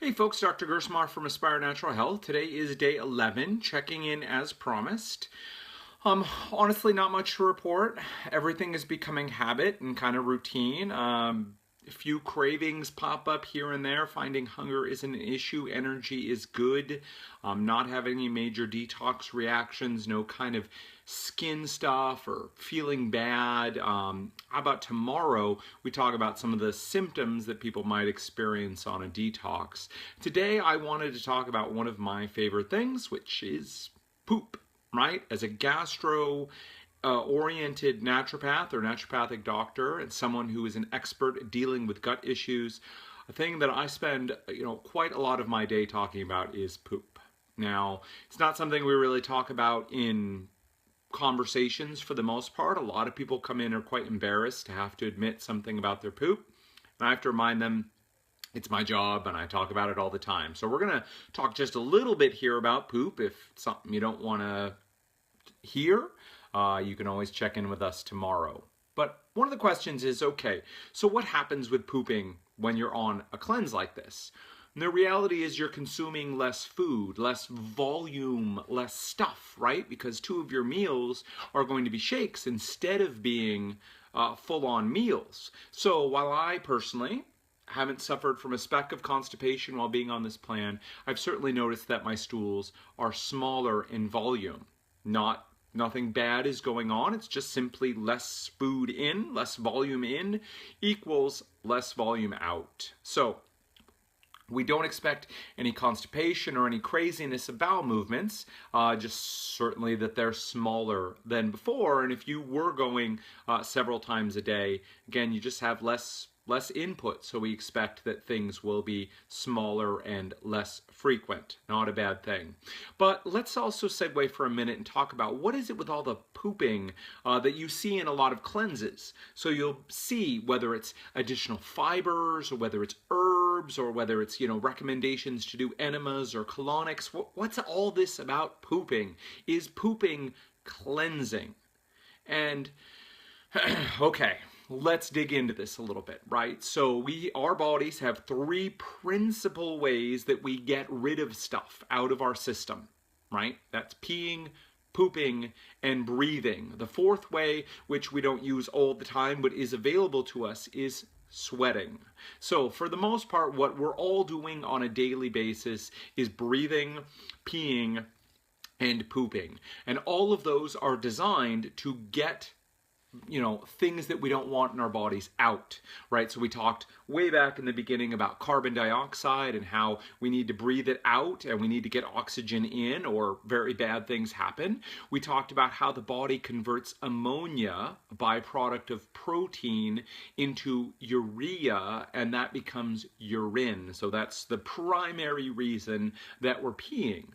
Hey folks, Dr. Gerstmar from Aspire Natural Health. Today is day 11, checking in as promised. Honestly, not much to report. Everything is becoming habit and kind of routine. A few cravings pop up here and there. Finding hunger isn't an issue. Energy is good. Not having any major detox reactions. No kind of skin stuff or feeling bad. How about tomorrow we talk about some of the symptoms that people might experience on a detox. Today I wanted to talk about one of my favorite things, which is poop, right? As a gastro oriented naturopath or naturopathic doctor and someone who is an expert at dealing with gut issues, a thing that I spend quite a lot of my day talking about is poop. Now, it's not something we really talk about in conversations for the most part. A lot of people come in and are quite embarrassed to have to admit something about their poop, and I have to remind them it's my job and I talk about it all the time. So we're going to talk just a little bit here about poop. If it's something you don't want to hear, you can always check in with us tomorrow. But one of the questions is, okay, so what happens with pooping when you're on a cleanse like this? And the reality is you're consuming less food, less volume, less stuff, right? Because two of your meals are going to be shakes instead of being full-on meals. So while I personally haven't suffered from a speck of constipation while being on this plan, I've certainly noticed that my stools are smaller in volume. Nothing bad is going on. It's just simply less food in, less volume in equals less volume out. So we don't expect any constipation or any craziness of bowel movements, just certainly that they're smaller than before. And if you were going several times a day, again, you just have less input, so we expect that things will be smaller and less frequent. Not a bad thing. But let's also segue for a minute and talk about what is it with all the pooping that you see in a lot of cleanses. So you'll see whether it's additional fibers or whether it's herbs or whether it's recommendations to do enemas or colonics. What's all this about pooping? Is pooping cleansing? And okay, let's dig into this a little bit, right? So our bodies have three principal ways that we get rid of stuff out of our system, right? That's peeing, pooping, and breathing. The fourth way, which we don't use all the time but is available to us, is sweating. So for the most part, what we're all doing on a daily basis is breathing, peeing, and pooping. And all of those are designed to get things that we don't want in our bodies out, right? So we talked way back in the beginning about carbon dioxide and how we need to breathe it out and we need to get oxygen in or very bad things happen. We talked about how the body converts ammonia, a byproduct of protein, into urea, and that becomes urine. So that's the primary reason that we're peeing.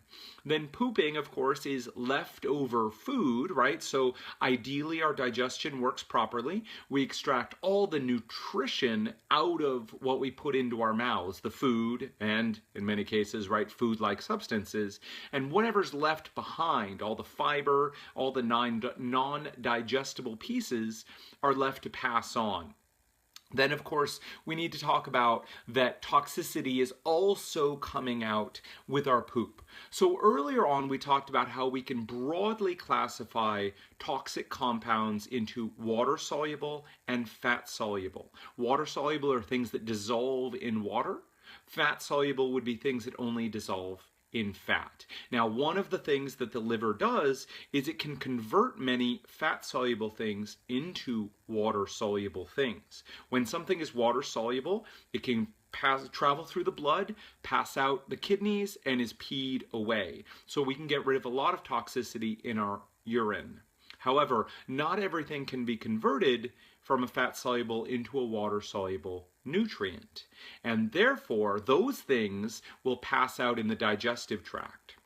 Then pooping, of course, is leftover food, right? So ideally our digestion works properly. We extract all the nutrition out of what we put into our mouths, the food, and in many cases, right, food-like substances. And whatever's left behind, all the fiber, all the non-digestible pieces are left to pass on. Then, of course, we need to talk about that toxicity is also coming out with our poop. So earlier on, we talked about how we can broadly classify toxic compounds into water-soluble and fat-soluble. Water-soluble are things that dissolve in water. Fat-soluble would be things that only dissolve in fat. Now, one of the things that the liver does is it can convert many fat-soluble things into water-soluble things. When something is water-soluble, it can travel through the blood, pass out the kidneys, and is peed away. So we can get rid of a lot of toxicity in our urine. However, not everything can be converted from a fat-soluble into a water-soluble nutrient. And therefore, those things will pass out in the digestive tract.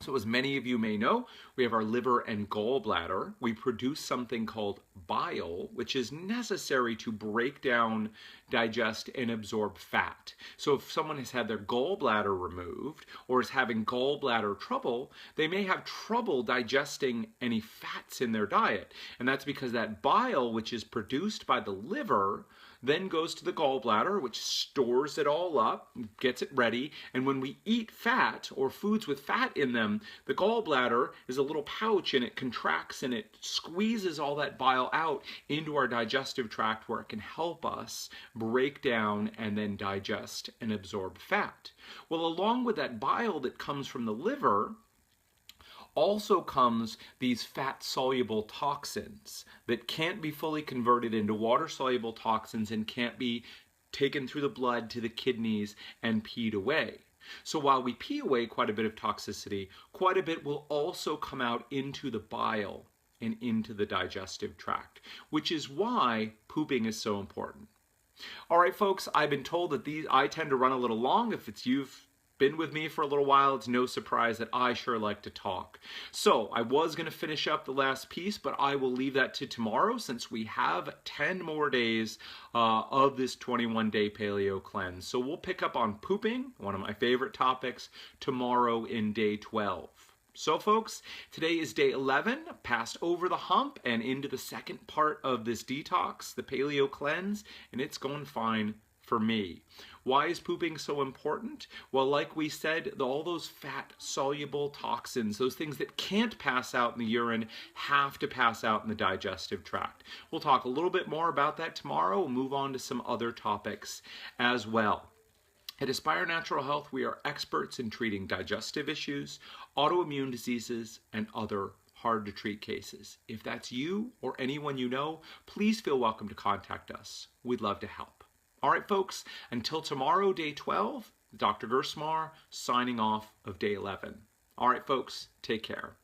So as many of you may know, we have our liver and gallbladder. We produce something called bile, which is necessary to break down, digest, and absorb fat. So if someone has had their gallbladder removed or is having gallbladder trouble, they may have trouble digesting any fats in their diet. And that's because that bile, which is produced by the liver, then goes to the gallbladder, which stores it all up, gets it ready, and when we eat fat or foods with fat in them, the gallbladder is a little pouch and it contracts and it squeezes all that bile out into our digestive tract where it can help us break down and then digest and absorb fat. Well, along with that bile that comes from the liver, also comes these fat-soluble toxins that can't be fully converted into water-soluble toxins and can't be taken through the blood to the kidneys and peed away. So while we pee away quite a bit of toxicity, quite a bit will also come out into the bile and into the digestive tract, which is why pooping is so important. All right, folks, I've been told that I tend to run a little long. If you've been with me for a little while, it's no surprise that I sure like to talk. So I was going to finish up the last piece, but I will leave that to tomorrow since we have 10 more days of this 21-day paleo cleanse. So we'll pick up on pooping, one of my favorite topics, tomorrow in day 12. So folks, today is day 11, passed over the hump and into the second part of this detox, the paleo cleanse, and it's going fine for me. Why is pooping so important? Well, like we said, all those fat-soluble toxins, those things that can't pass out in the urine, have to pass out in the digestive tract. We'll talk a little bit more about that tomorrow. We'll move on to some other topics as well. At Aspire Natural Health, we are experts in treating digestive issues, autoimmune diseases, and other hard-to-treat cases. If that's you or anyone you know, please feel welcome to contact us. We'd love to help. All right, folks, until tomorrow, day 12, Dr. Gerstmar signing off of day 11. All right, folks, take care.